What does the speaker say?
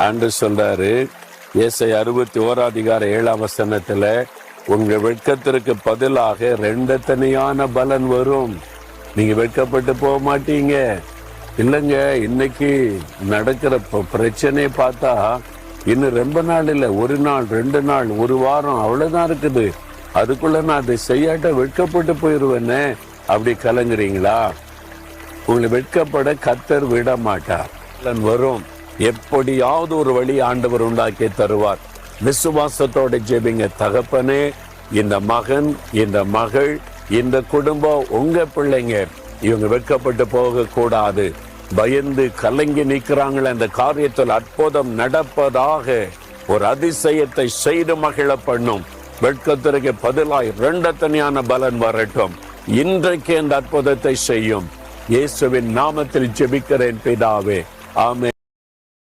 ஆண்டு சொல்றாரு ஏசாயா 61:7 உங்க வெட்கத்திற்கு பதிலாக 2 தனியான பலன் வரும். நீங்க வெட்கப்பட்டு போக மாட்டீங்க. இல்லைங்க, இன்னைக்கு நடக்கிற பிரச்சனையை பார்த்தா இன்னும் ரொம்ப நாள் இல்லை, 1 நாள் 2 நாள் 1 வாரம் அவ்வளவுதான் இருக்குது. அதுக்குள்ள நான் அதை செய்யாட்ட வெட்கப்பட்டு போயிருவேன்னு அப்படி கலங்குறீங்களா? உங்களை வெட்கப்பட கர்த்தர் விட மாட்டார். வரும், எப்படியாவது ஒரு வழி ஆண்டவர் உண்டாக்கி தருவார். விசுவாசத்தோட ஜெபிங்க. தகப்பனே, இந்த மகன், இந்த மகள், இந்த குடும்பம், உங்க பிள்ளைங்க இவங்க வெட்கப்பட்டு போக கூடாது. பயந்து கலங்கி நிற்கிறாங்களே, அந்த காரியத்தில் அற்புதம் நடப்பதாக ஒரு அதிசயத்தை செய்து மகிழ பண்ணும். வெட்கத்திற்கு பதிலாய் 2 தனியான பலன் வரட்டும். இன்றைக்கு அந்த அற்புதத்தை செய்யும். இயேசுவின் நாமத்தில் ஜெபிக்கிறேன் பிதாவே, ஆமென்.